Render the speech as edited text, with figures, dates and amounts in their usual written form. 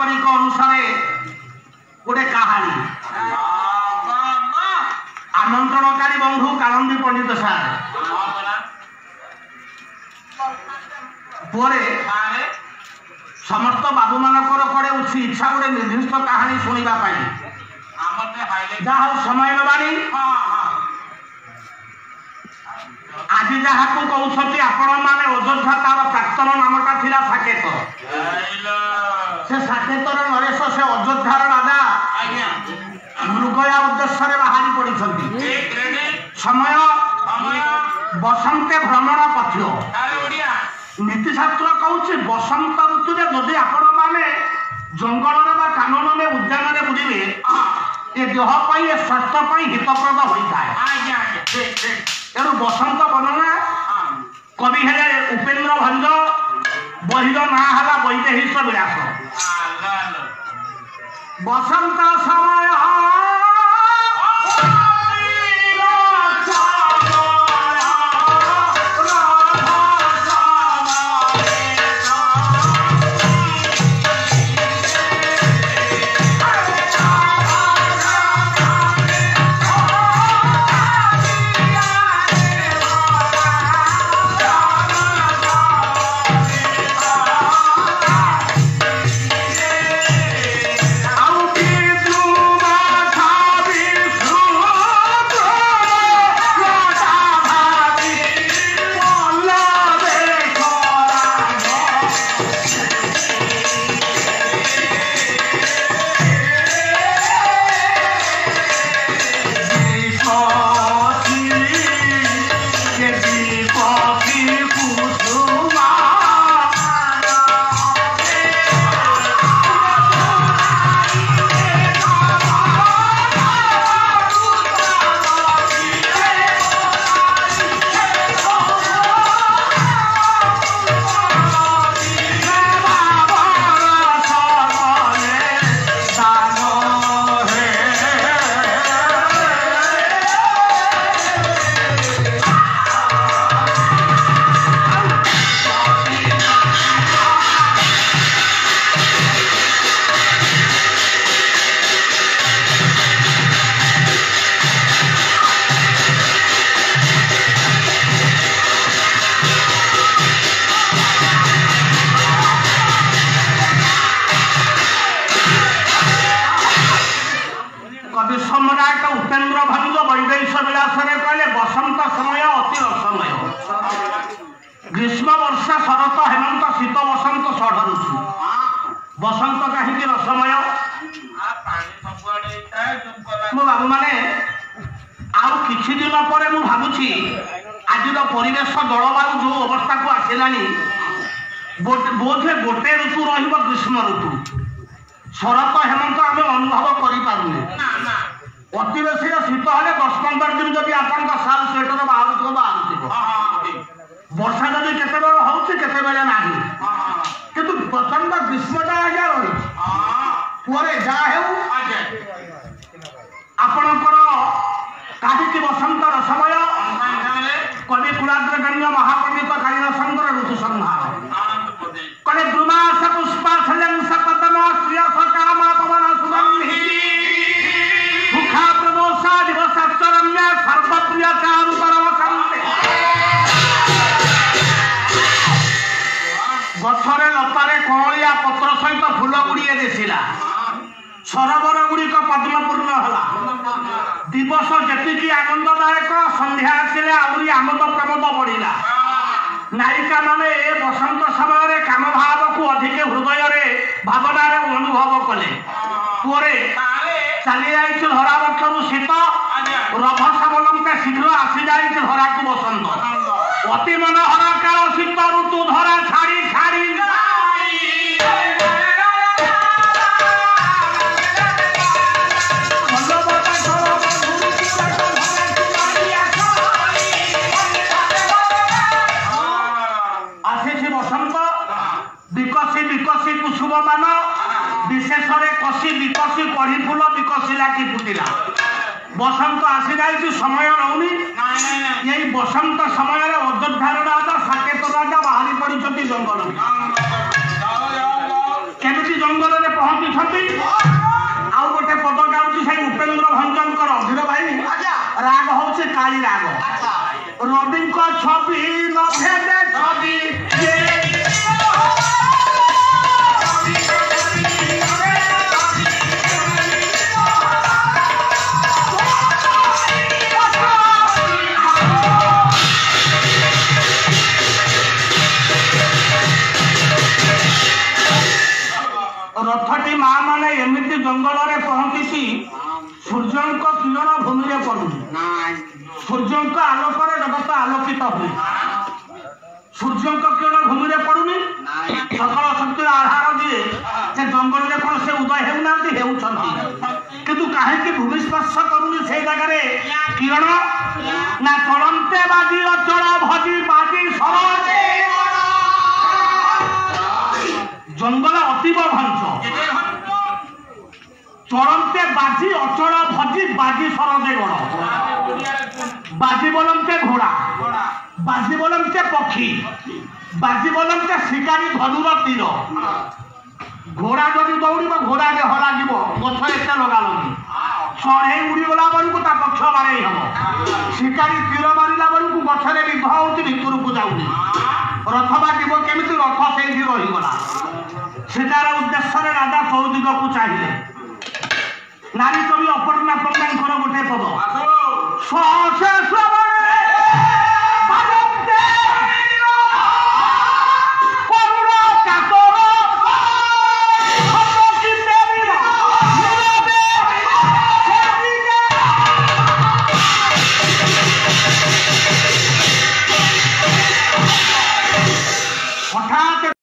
पारंपरिक अनुसार गोटे कहानी आमंत्रणकारी बंधु कालंदी पंडित सार पर समस्त बाबू मानकर कड़े इच्छा गोटे निर्दिष्ट कहानी शुणा जहाँ समय नबानी आज जहाँ कहते आपण मैंने अयोध्या तार प्राक्तन नामटा थिला साकेत से साकेतर नरेश से अयोध्यार राजा मृगया उद्देश्य बाहरी पड़ी समय बसंते भ्रमण पथ्य नीतिशास्त्र कहूँ बसंत ऋतु जदि आपण मैंने जंगल कानन में उद्यान में बुझे ये देह स्वास्थ्य हितप्रद होता है तेणु बसंत वर्णना कवि है उपेन्द्र भंज बहिर ना है वैदेहिक विलास बसंत समय ग्रीष्म वर्षा शरत हेमंत शीत बसंत षढ़ ऋतु बसंत कहीं रसमय मो बाबू मैंने आउ किछि दिन पर मु भाबुछि आज परिवेश जलवायु जो अवस्था को आसला बोधे गोटे ऋतु रहिबो ग्रीष्म ऋतु शरत हेमंत आम अनुभव करें अति बेसी शीत हेले 10-15 दिन जब आपण साल स्वेटर बाहर वर्षा जदि केते बेले होउछि केते बेले नाही किंतु प्रचंड ग्रीष्मटा आज्ञा रही पुरे जा हेउ आपणकर काहिकी बसंत रसमय कवि कुलाग्रगण्य महापंडित कालीन शंकर ऋतु संहार कले द्रुमास पुष्पाशलं सपतम श्रियस काम पवन सुगंधि मुखा प्रदोषा दिवसरम्य सर्वप्रिय चारु परम शांति गछरे लतारे कौलिया पत्र सहित फूल गुड़िए दिशिला सरोवर गुड़िक पद्मपूर्ण हला दिवस जेतिकी आनंददायक संध्या आसिले आहुरी आमोद प्रमोद बढ़िला नायिका माने बसंत समय काम भाव को अधिक हृदय भावना अनुभव कले पुरे चली जाइए धरा बक्षर शीत रभसावलंबे शीघ्र आसी जाइए धरा को बसंत अति मनोहर काल शीत ऋतु धरा छाड़ी छाड़ी आसी बसंत विकसी विकसी कुसुम मान विशेष कषि विकसी पढ़ी फूल विकसिला कि फुटिला बसंत आसी जाए समय रौनी यही बसंत समय अयोध्यार राजा साकेत राजा बाहरी पड़ी जंगल केमी जंगल में पहुंच କାଳି ରାଗ ରବିଙ୍କ ଛବି ନଭେଦେ ଛବି रथटी माँ माने एमती जंगल में पहुंची सूर्य किरण भूमि में पड़ू सूर्य आलोक जगत आलोकित हुए सूर्य किरण भूमि में पड़ूनी सकल शक्ति आधार दिए से जंगल में कौन से उदय होना किंतु कहीं भूमि स्पर्श करूनी से जगह किरण ना चलते बाजी अचल भजी बाजी सरजे जंगल अतीब भंस चलते बाजी अचल भजी बाजी सरजे गण बाजी बोलते घोड़ा बाजी बोलते पक्षी बाजी बोलते शिकारी धनुर तीर घोड़ा जदि दौड़ घोड़ा देह लगे गछ एत लगा लगी चढ़े उड़ीगला बेलू ता पक्ष बारे हम शिकारी तीर मारा बेलू गछरे विध होती भितर को जाऊनी रथ बाजिब केमी रथ से रहीगला सेटार उद्देश्य राजा चौदिग को चाहिए नारी कवि अपर्णा प्रधान गोटे पद